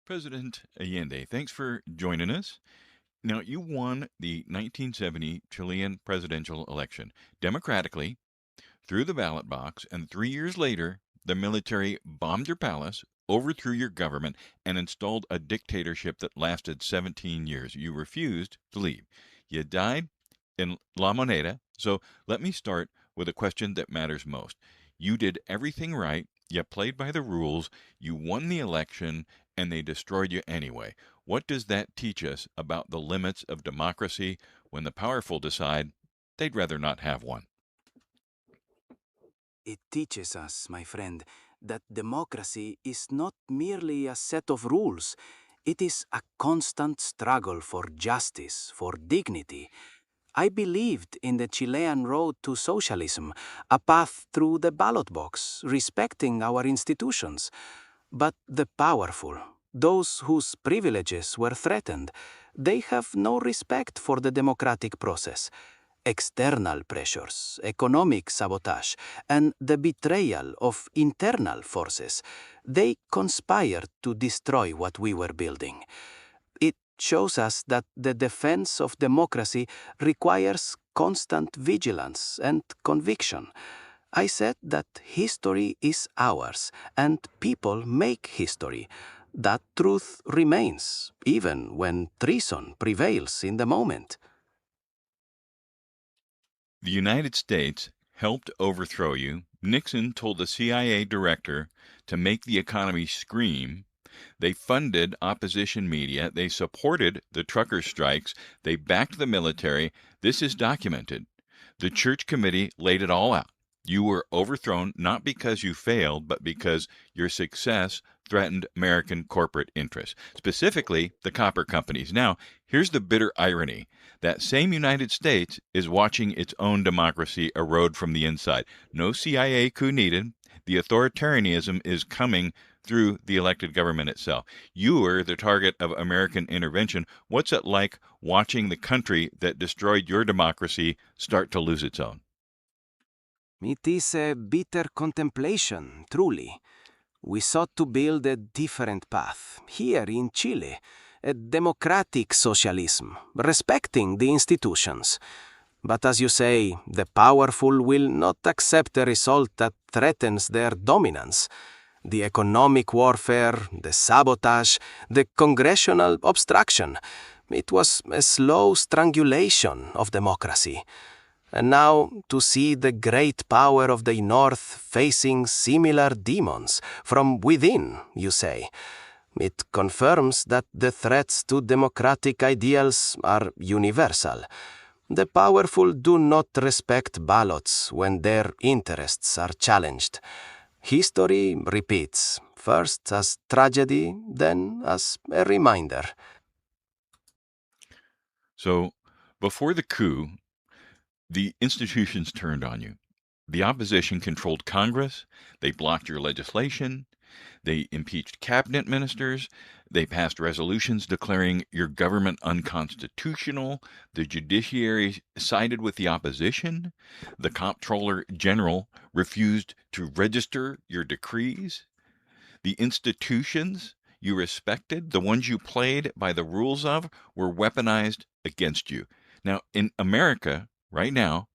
President Allende, thanks for joining us. Now, you won the 1970 Chilean presidential election democratically through the ballot box, and 3 years later, the military bombed your palace, overthrew your government, and installed a dictatorship that lasted 17 years. You refused to leave. You died in La Moneda. So let me start with a question that matters most. You did everything right, you played by the rules, you won the election, and they destroyed you anyway. What does that teach us about the limits of democracy when the powerful decide they'd rather not have one? It teaches us, my friend, that democracy is not merely a set of rules. It is a constant struggle for justice, for dignity. I believed in the Chilean road to socialism, a path through the ballot box, respecting our institutions. But the powerful, those whose privileges were threatened, they have no respect for the democratic process. External pressures, economic sabotage, and the betrayal of internal forces, they conspired to destroy what we were building. It shows us that the defense of democracy requires constant vigilance and conviction. I said that history is ours, and people make history. That truth remains, even when treason prevails in the moment. The United States helped overthrow you. Nixon told the CIA director to make the economy scream. They funded opposition media. They supported the trucker strikes. They backed the military. This is documented. The church committee laid it all out. You were overthrown not because you failed, but because your success threatened American corporate interests, specifically the copper companies. Now, here's the bitter irony. That same United States is watching its own democracy erode from the inside. No CIA coup needed. The authoritarianism is coming through the elected government itself. You were the target of American intervention. What's it like watching the country that destroyed your democracy start to lose its own? It is a bitter contemplation, truly. We sought to build a different path, here in Chile, a democratic socialism, respecting the institutions. But as you say, the powerful will not accept a result that threatens their dominance. The economic warfare, the sabotage, the congressional obstruction. It was a slow strangulation of democracy. And now to see the great power of the North facing similar demons from within, you say. It confirms that the threats to democratic ideals are universal. The powerful do not respect ballots when their interests are challenged. History repeats, first as tragedy, then as a reminder. So, before the coup, the institutions turned on you. The opposition controlled Congress. They blocked your legislation. They impeached cabinet ministers. They passed resolutions declaring your government unconstitutional. The judiciary sided with the opposition. The comptroller general refused to register your decrees. The institutions you respected, the ones you played by the rules of, were weaponized against you. Now, in America, right now,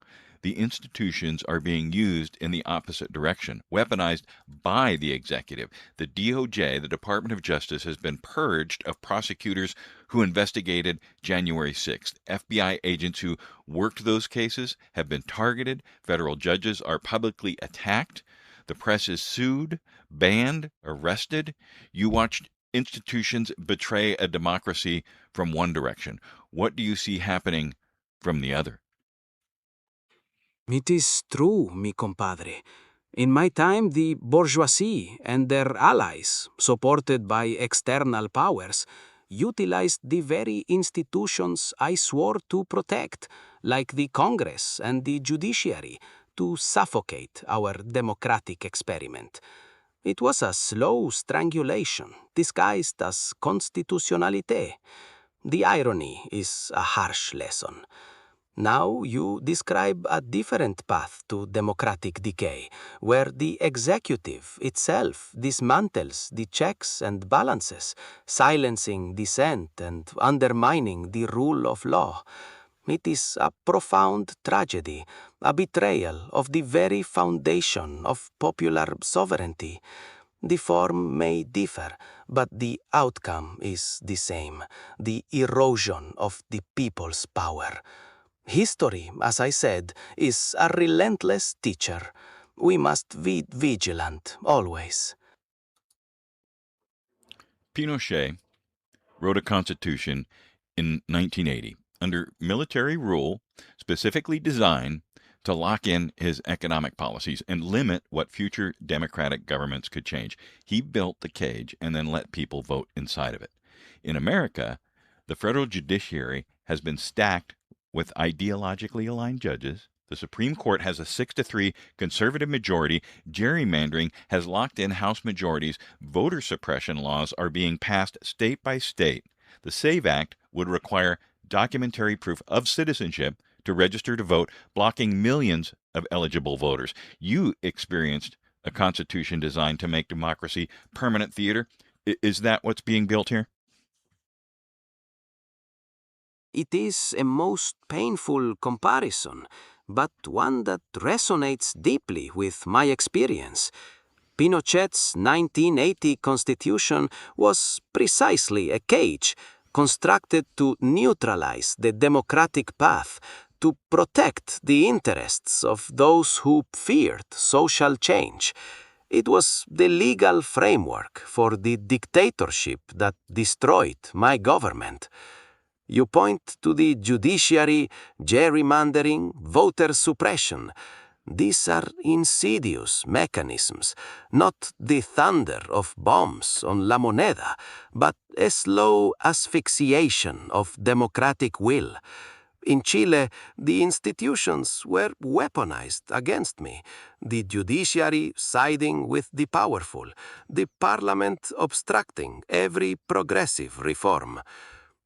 the institutions are being used in the opposite direction, weaponized by the executive. The DOJ, the Department of Justice, has been purged of prosecutors who investigated January 6th. FBI agents who worked those cases have been targeted. Federal judges are publicly attacked. The press is sued, banned, arrested. You watched institutions betray a democracy from one direction. What do you see happening from the other? It is true, mi compadre. In my time, the bourgeoisie and their allies, supported by external powers, utilized the very institutions I swore to protect, like the Congress and the judiciary, to suffocate our democratic experiment. It was a slow strangulation, disguised as constitutionalité. The irony is a harsh lesson. Now you describe a different path to democratic decay, where the executive itself dismantles the checks and balances, silencing dissent and undermining the rule of law. It is a profound tragedy, a betrayal of the very foundation of popular sovereignty. The form may differ, but the outcome is the same, the erosion of the people's power. History, as I said, is a relentless teacher. We must be vigilant, always. Pinochet wrote a constitution in 1980 under military rule specifically designed to lock in his economic policies and limit what future democratic governments could change. He built the cage and then let people vote inside of it. In America, the federal judiciary has been stacked with ideologically aligned judges. The Supreme Court has a 6-3 conservative majority. Gerrymandering has locked in House majorities. Voter suppression laws are being passed state by state. The SAVE Act would require documentary proof of citizenship to register to vote, blocking millions of eligible voters. You experienced a constitution designed to make democracy permanent theater. Is that what's being built here? It is a most painful comparison, but one that resonates deeply with my experience. Pinochet's 1980 constitution was precisely a cage constructed to neutralize the democratic path, to protect the interests of those who feared social change. It was the legal framework for the dictatorship that destroyed my government. You point to the judiciary, gerrymandering, voter suppression. These are insidious mechanisms, not the thunder of bombs on La Moneda, but a slow asphyxiation of democratic will. In Chile, the institutions were weaponized against me, the judiciary siding with the powerful, the parliament obstructing every progressive reform.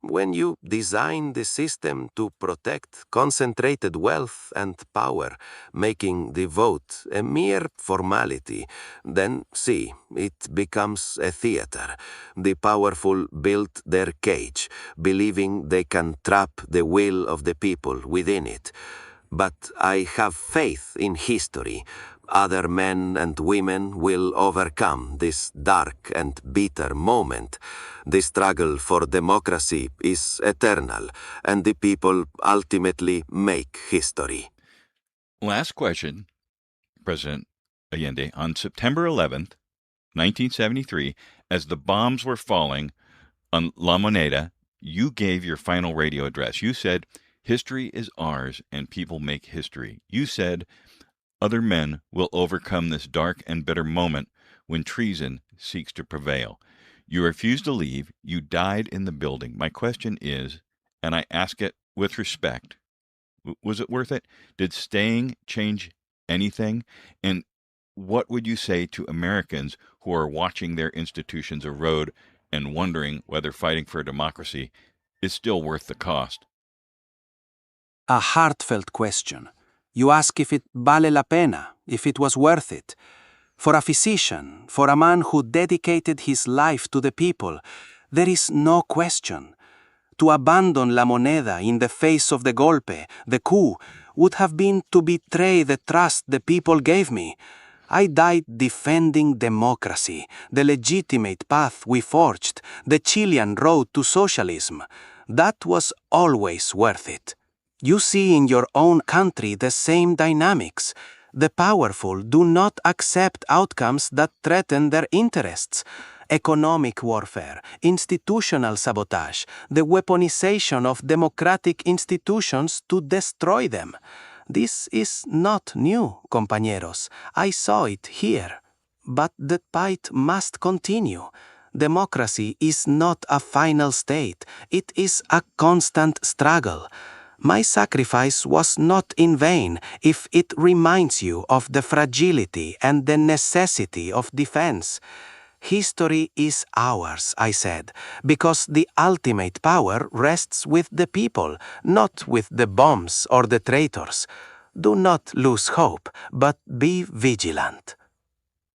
When you design the system to protect concentrated wealth and power, making the vote a mere formality, then see, it becomes a theater. The powerful build their cage, believing they can trap the will of the people within it. But I have faith in history. Other men and women will overcome this dark and bitter moment. The struggle for democracy is eternal, and the people ultimately make history. Last question, President Allende. On September 11th, 1973, as the bombs were falling on La Moneda, you gave your final radio address. You said, "History is ours and people make history." You said, "Other men will overcome this dark and bitter moment when treason seeks to prevail." You refused to leave. You died in the building. My question is, and I ask it with respect, was it worth it? Did staying change anything? And what would you say to Americans who are watching their institutions erode and wondering whether fighting for democracy is still worth the cost? A heartfelt question. You ask if it vale la pena, if it was worth it. For a physician, for a man who dedicated his life to the people, there is no question. To abandon La Moneda in the face of the golpe, the coup, would have been to betray the trust the people gave me. I died defending democracy, the legitimate path we forged, the Chilean road to socialism. That was always worth it. You see in your own country the same dynamics. The powerful do not accept outcomes that threaten their interests. Economic warfare, institutional sabotage, the weaponization of democratic institutions to destroy them. This is not new, compañeros. I saw it here. But the fight must continue. Democracy is not a final state. It is a constant struggle. My sacrifice was not in vain if it reminds you of the fragility and the necessity of defense. History is ours, I said, because the ultimate power rests with the people, not with the bombs or the traitors. Do not lose hope, but be vigilant.